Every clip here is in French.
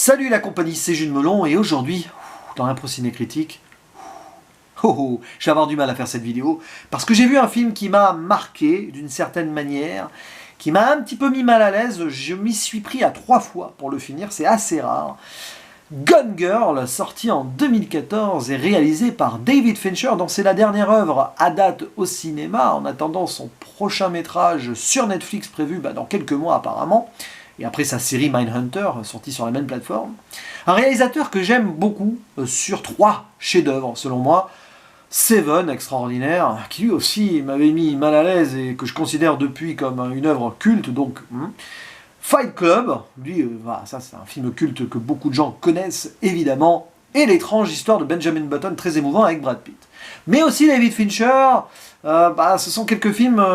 Salut la compagnie, c'est Jules Melon et aujourd'hui, dans l'Impro Ciné Critique, je vais avoir du mal à faire cette vidéo parce que j'ai vu un film qui m'a marqué d'une certaine manière, qui m'a un petit peu mis mal à l'aise. Je m'y suis pris à 3 fois pour le finir, c'est assez rare. Gone Girl, sorti en 2014 et réalisé par David Fincher, dont c'est la dernière œuvre à date au cinéma, en attendant son prochain métrage sur Netflix prévu dans quelques mois apparemment, et après sa série Mindhunter, sortie sur la même plateforme. Un réalisateur que j'aime beaucoup, sur 3 chefs-d'œuvre selon moi. Seven, extraordinaire, qui lui aussi m'avait mis mal à l'aise et que je considère depuis comme une œuvre culte, donc... Fight Club, lui, ça c'est un film culte que beaucoup de gens connaissent évidemment, et l'étrange histoire de Benjamin Button, très émouvant avec Brad Pitt. Mais aussi David Fincher, ce sont quelques films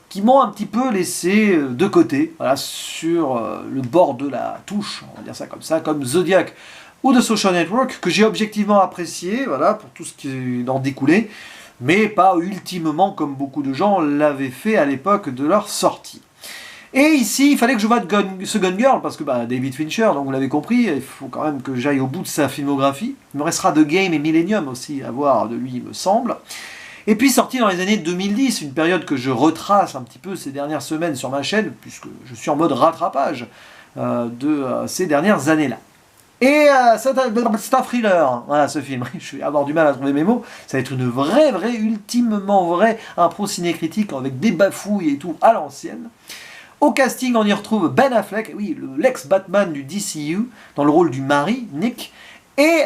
qui m'ont un petit peu laissé de côté, voilà, sur le bord de la touche, on va dire ça, comme Zodiac ou The Social Network, que j'ai objectivement apprécié, voilà, pour tout ce qui en découlait, mais pas ultimement comme beaucoup de gens l'avaient fait à l'époque de leur sortie. Et ici, il fallait que je voie ce Gone Girl, parce que David Fincher, donc vous l'avez compris, il faut quand même que j'aille au bout de sa filmographie. Il me restera The Game et Millennium aussi à voir de lui, il me semble. Et puis sorti dans les années 2010, une période que je retrace un petit peu ces dernières semaines sur ma chaîne, puisque je suis en mode rattrapage de ces dernières années-là. Et c'est un thriller, voilà ce film, je vais avoir du mal à trouver mes mots, ça va être une vraie, ultimement vraie impro ciné-critique avec des bafouilles et tout à l'ancienne. Au casting, on y retrouve Ben Affleck, oui, l'ex-Batman du DCU, dans le rôle du mari, Nick, et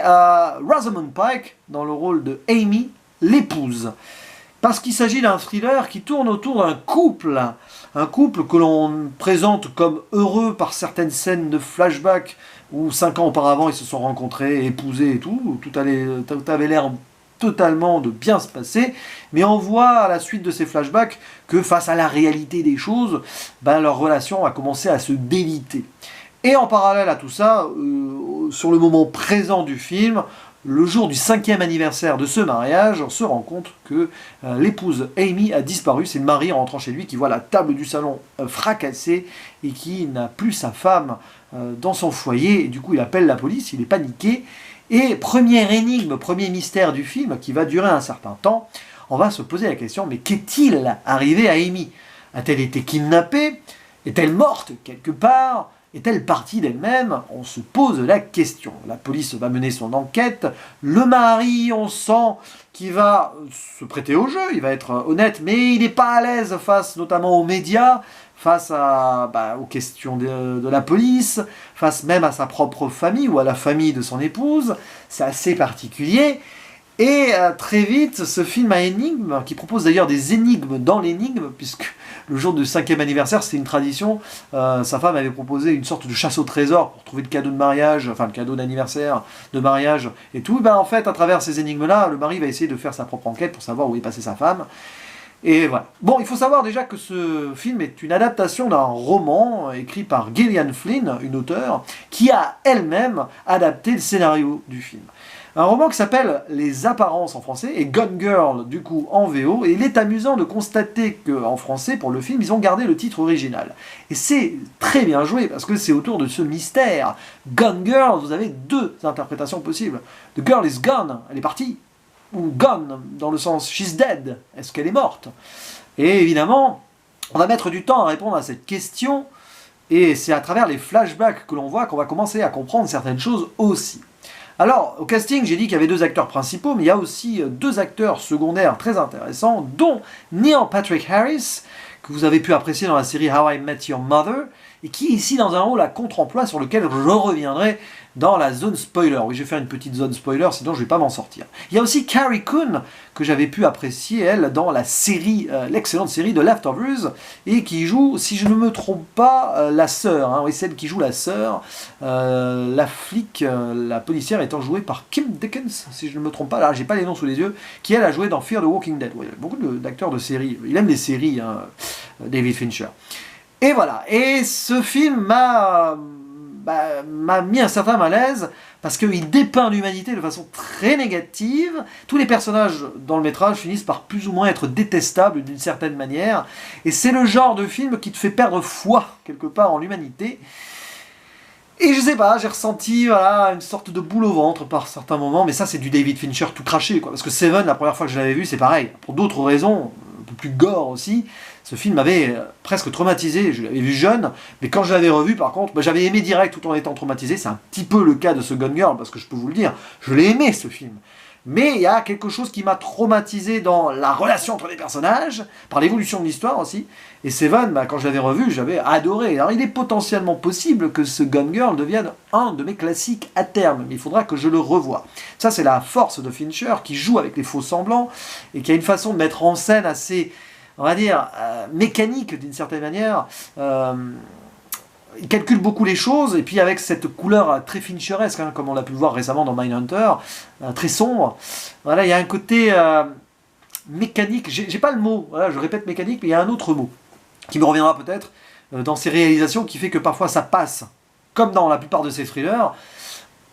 Rosamund Pike, dans le rôle de Amy, l'épouse. Parce qu'il s'agit d'un thriller qui tourne autour d'un couple, un couple que l'on présente comme heureux par certaines scènes de flashback, où 5 ans auparavant ils se sont rencontrés, épousés et tout avait l'air totalement de bien se passer, mais on voit à la suite de ces flashbacks que face à la réalité des choses, leur relation a commencé à se déliter. Et en parallèle à tout ça, sur le moment présent du film, le jour du 5e anniversaire de ce mariage, on se rend compte que l'épouse Amy a disparu. C'est le mari rentrant chez lui qui voit la table du salon fracassée et qui n'a plus sa femme dans son foyer. Et du coup, il appelle la police, il est paniqué. Et première énigme, premier mystère du film, qui va durer un certain temps, on va se poser la question, mais qu'est-il arrivé à Amy? A-t-elle été kidnappée? Est-elle morte quelque part? Est-elle partie d'elle-même? On se pose la question. La police va mener son enquête. Le mari, on sent qu'il va se prêter au jeu, il va être honnête, mais il n'est pas à l'aise face notamment aux médias, face aux questions de la police, face même à sa propre famille ou à la famille de son épouse. C'est assez particulier. Et très vite, ce film à énigmes, qui propose d'ailleurs des énigmes dans l'énigme, puisque le jour du 5e anniversaire, c'était une tradition, sa femme avait proposé une sorte de chasse au trésor pour trouver le cadeau de mariage, enfin le cadeau d'anniversaire, de mariage et tout. En fait, à travers ces énigmes-là, le mari va essayer de faire sa propre enquête pour savoir où est passée sa femme. Et voilà. Bon, il faut savoir déjà que ce film est une adaptation d'un roman écrit par Gillian Flynn, une auteure, qui a elle-même adapté le scénario du film. Un roman qui s'appelle Les Apparences en français et Gone Girl du coup en VO, et il est amusant de constater qu'en français pour le film ils ont gardé le titre original. Et c'est très bien joué parce que c'est autour de ce mystère. Gone Girl, vous avez 2 interprétations possibles. The girl is gone, elle est partie, ou gone dans le sens she's dead, est-ce qu'elle est morte? Et évidemment, on va mettre du temps à répondre à cette question, et c'est à travers les flashbacks que l'on voit qu'on va commencer à comprendre certaines choses aussi. Alors, au casting, j'ai dit qu'il y avait 2 acteurs principaux, mais il y a aussi 2 acteurs secondaires très intéressants, dont Neil Patrick Harris, que vous avez pu apprécier dans la série How I Met Your Mother, et qui est ici dans un rôle à contre-emploi sur lequel je reviendrai dans la zone spoiler. Oui, je vais faire une petite zone spoiler, sinon je ne vais pas m'en sortir. Il y a aussi Carrie Coon, que j'avais pu apprécier, elle, dans la série, l'excellente série de Leftovers, et qui joue, si je ne me trompe pas, la sœur. Oui, celle qui joue la sœur, la flic, la policière étant jouée par Kim Dickens, si je ne me trompe pas, là, j'ai pas les noms sous les yeux, qui elle a joué dans Fear the Walking Dead. Oui, il y a beaucoup d'acteurs de séries, il aime les séries, David Fincher. Et voilà, et ce film m'a mis un certain malaise parce qu'il dépeint l'humanité de façon très négative. Tous les personnages dans le métrage finissent par plus ou moins être détestables d'une certaine manière, et c'est le genre de film qui te fait perdre foi quelque part en l'humanité. Et je sais pas, j'ai ressenti voilà, une sorte de boule au ventre par certains moments, mais ça c'est du David Fincher tout craché, quoi. Parce que Seven, la première fois que je l'avais vu, c'est pareil. Pour d'autres raisons, un peu plus gore aussi, ce film m'avait presque traumatisé. Je l'avais vu jeune, mais quand je l'avais revu, par contre, bah, j'avais aimé direct tout en étant traumatisé. C'est un petit peu le cas de ce Gone Girl, parce que je peux vous le dire, je l'ai aimé ce film. Mais il y a quelque chose qui m'a traumatisé dans la relation entre les personnages, par l'évolution de l'histoire aussi. Et Seven, bah, quand je l'avais revu, j'avais adoré. Alors il est potentiellement possible que ce Gone Girl devienne un de mes classiques à terme, mais il faudra que je le revoie. Ça c'est la force de Fincher, qui joue avec les faux semblants, et qui a une façon de mettre en scène assez, on va dire, mécanique d'une certaine manière. Il calcule beaucoup les choses, et puis avec cette couleur très fincheresque, hein, comme on l'a pu le voir récemment dans Mindhunter, très sombre, voilà, il y a un côté mécanique, j'ai pas le mot, voilà, je répète mécanique, mais il y a un autre mot, qui me reviendra peut-être dans ses réalisations, qui fait que parfois ça passe, comme dans la plupart de ses thrillers,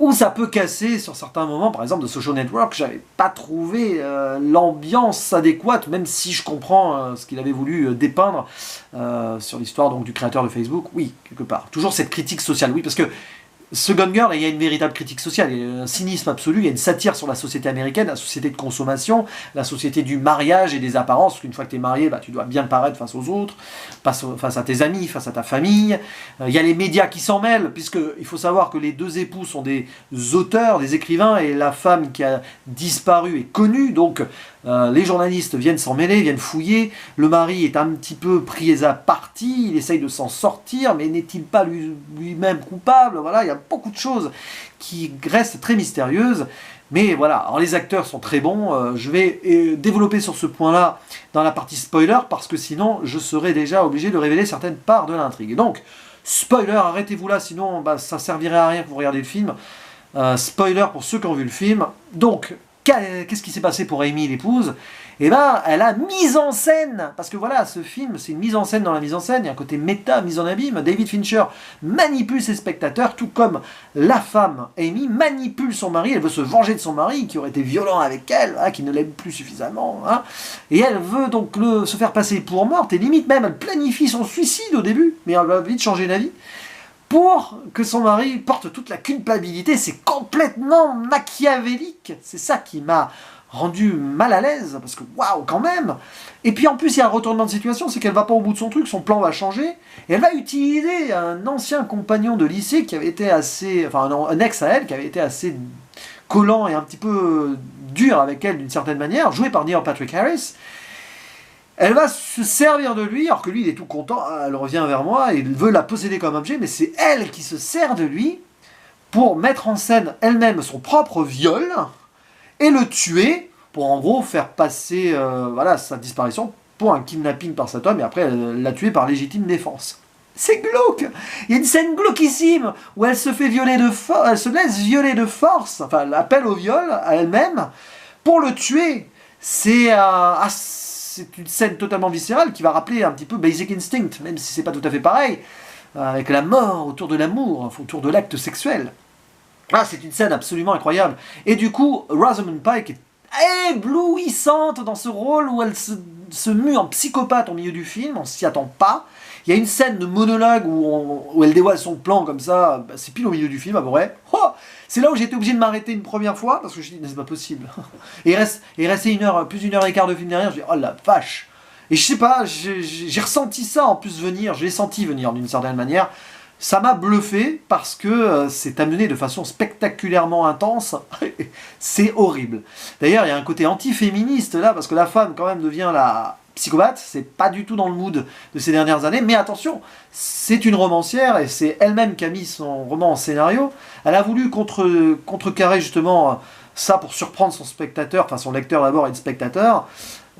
ou ça peut casser sur certains moments, par exemple de Social Network, j'avais pas trouvé l'ambiance adéquate, même si je comprends ce qu'il avait voulu dépeindre sur l'histoire donc du créateur de Facebook, oui, quelque part. Toujours cette critique sociale, oui, parce que ce Gone Girl, il y a une véritable critique sociale, il y a un cynisme absolu, il y a une satire sur la société américaine, la société de consommation, la société du mariage et des apparences, parce qu'une fois que tu es marié, bah, tu dois bien paraître face aux autres, face à tes amis, face à ta famille. Il y a les médias qui s'en mêlent, puisqu'il faut savoir que les deux époux sont des auteurs, des écrivains, et la femme qui a disparu est connue, donc les journalistes viennent s'en mêler, viennent fouiller, le mari est un petit peu pris à partie, il essaye de s'en sortir, mais n'est-il pas lui-même coupable? Voilà, il y a beaucoup de choses qui restent très mystérieuses, mais voilà, alors les acteurs sont très bons, je vais développer sur ce point-là dans la partie spoiler, parce que sinon je serais déjà obligé de révéler certaines parts de l'intrigue. Donc, spoiler, arrêtez-vous là, sinon bah, ça servirait à rien que vous regardiez le film. Spoiler pour ceux qui ont vu le film. Donc, qu'est-ce qui s'est passé pour Amy, l'épouse? Eh ben, elle a mise en scène, parce que voilà, ce film, c'est une mise en scène dans la mise en scène, il y a un côté méta, mise en abîme. David Fincher manipule ses spectateurs, tout comme la femme, Amy, manipule son mari, elle veut se venger de son mari, qui aurait été violent avec elle, hein, qui ne l'aime plus suffisamment, hein, et elle veut donc se faire passer pour morte, et limite même, elle planifie son suicide au début, mais elle va vite changer d'avis, pour que son mari porte toute la culpabilité. C'est complètement machiavélique. C'est ça qui m'a rendu mal à l'aise, parce que waouh, quand même. Et puis en plus, il y a un retournement de situation, c'est qu'elle va pas au bout de son truc, son plan va changer, et elle va utiliser un ancien compagnon de lycée qui avait été assez, enfin un ex à elle, qui avait été assez collant et un petit peu dur avec elle d'une certaine manière, joué par Neil Patrick Harris. Elle va se servir de lui, alors que lui il est tout content, elle revient vers moi, et il veut la posséder comme objet, mais c'est elle qui se sert de lui pour mettre en scène elle-même son propre viol, et le tuer, pour en gros faire passer voilà, sa disparition pour un kidnapping par cet homme, et après elle l'a tué par légitime défense. C'est glauque. Il y a une scène glauquissime où elle se fait violer de force, elle se laisse violer de force, enfin elle appelle au viol à elle-même pour le tuer. C'est une scène totalement viscérale qui va rappeler un petit peu Basic Instinct, même si c'est pas tout à fait pareil, avec la mort autour de l'amour, autour de l'acte sexuel. Ah, c'est une scène absolument incroyable. Et du coup, Rosamund Pike est éblouissante dans ce rôle où elle se mue en psychopathe au milieu du film, on s'y attend pas. Il y a une scène de monologue où elle dévoile son plan comme ça, bah, c'est pile au milieu du film à peu près. Oh, c'est là où j'ai été obligé de m'arrêter une première fois, parce que je me suis dit, c'est pas possible. Et resté plus d'une heure et quart de film derrière, je me dis, oh la vache. Et je sais pas, j'ai ressenti ça en plus venir, je l'ai senti venir d'une certaine manière. Ça m'a bluffé parce que c'est amené de façon spectaculairement intense. C'est horrible. D'ailleurs, il y a un côté anti-féministe là, parce que la femme quand même devient la psychopathe. C'est pas du tout dans le mood de ces dernières années. Mais attention, c'est une romancière et c'est elle-même qui a mis son roman en scénario. Elle a voulu contrecarrer justement ça pour surprendre son spectateur, enfin son lecteur d'abord et le spectateur.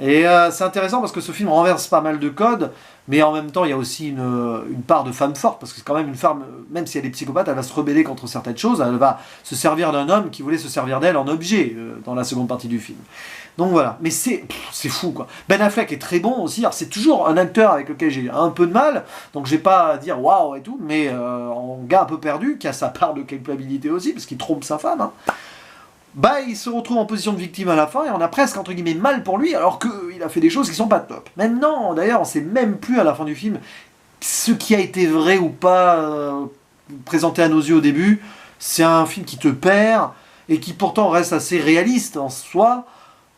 Et c'est intéressant parce que ce film renverse pas mal de codes, mais en même temps il y a aussi une part de femme forte, parce que c'est quand même une femme, même si elle est psychopathe, elle va se rebeller contre certaines choses, elle va se servir d'un homme qui voulait se servir d'elle en objet dans la seconde partie du film. Donc voilà, mais c'est fou quoi. Ben Affleck est très bon aussi, alors c'est toujours un acteur avec lequel j'ai un peu de mal, donc je vais pas dire waouh et tout, mais en gars un peu perdu, qui a sa part de culpabilité aussi, parce qu'il trompe sa femme, hein. Bah, il se retrouve en position de victime à la fin, et on a presque, entre guillemets, mal pour lui, alors qu'il a fait des choses qui sont pas top. Maintenant, d'ailleurs, on sait même plus à la fin du film ce qui a été vrai ou pas présenté à nos yeux au début, c'est un film qui te perd, et qui pourtant reste assez réaliste en soi,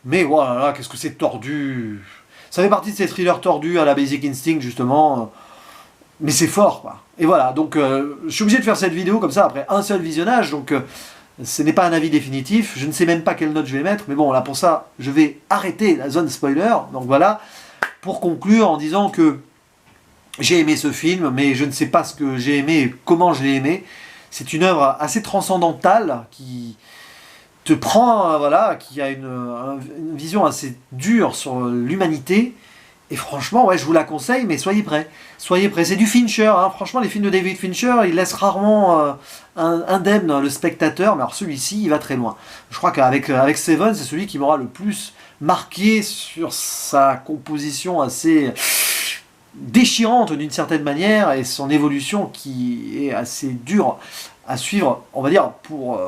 mais voilà, qu'est-ce que c'est tordu. Ça fait partie de ces thrillers tordus à la Basic Instinct, justement, mais c'est fort, quoi. Et voilà, donc je suis obligé de faire cette vidéo comme ça, après un seul visionnage, donc ce n'est pas un avis définitif, je ne sais même pas quelle note je vais mettre, mais bon, là pour ça, je vais arrêter la zone spoiler, donc voilà, pour conclure en disant que j'ai aimé ce film, mais je ne sais pas ce que j'ai aimé et comment je l'ai aimé. C'est une œuvre assez transcendantale qui te prend, voilà, qui a une vision assez dure sur l'humanité. Et franchement, ouais, je vous la conseille, mais soyez prêts. Soyez prêts. C'est du Fincher, hein. Franchement, les films de David Fincher, ils laissent rarement indemne le spectateur, mais alors celui-ci, il va très loin. Je crois qu'avec Seven, c'est celui qui m'aura le plus marqué sur sa composition assez déchirante d'une certaine manière, et son évolution qui est assez dure à suivre, on va dire, pour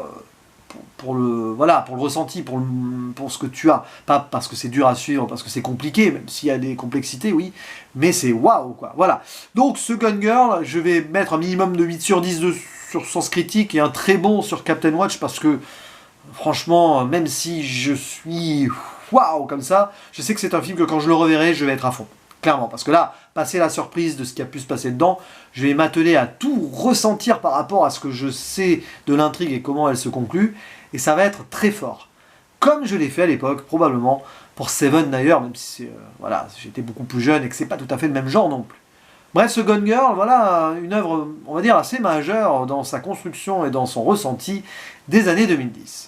le ressenti, pour ce que tu as. Pas parce que c'est dur à suivre, parce que c'est compliqué, même s'il y a des complexités, oui, mais c'est waouh, quoi. Voilà. Donc, ce Gone Girl, je vais mettre un minimum de 8 sur 10 sur Sens Critique et un très bon sur Captain Watch, parce que, franchement, même si je suis waouh comme ça, je sais que c'est un film que quand je le reverrai, je vais être à fond. Clairement, parce que là, passer la surprise de ce qui a pu se passer dedans, je vais m'atteler à tout ressentir par rapport à ce que je sais de l'intrigue et comment elle se conclut, et ça va être très fort. Comme je l'ai fait à l'époque, probablement, pour Seven d'ailleurs, même si voilà, j'étais beaucoup plus jeune et que c'est pas tout à fait le même genre non plus. Bref, ce Gone Girl, voilà, une œuvre, on va dire, assez majeure dans sa construction et dans son ressenti des années 2010.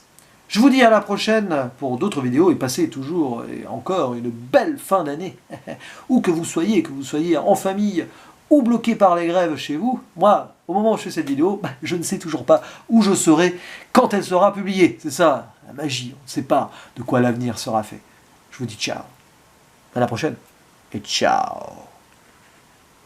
Je vous dis à la prochaine pour d'autres vidéos et passez toujours et encore une belle fin d'année. Où que vous soyez en famille ou bloqué par les grèves chez vous. Moi, au moment où je fais cette vidéo, je ne sais toujours pas où je serai quand elle sera publiée. C'est ça, la magie. On ne sait pas de quoi l'avenir sera fait. Je vous dis ciao. À la prochaine et ciao.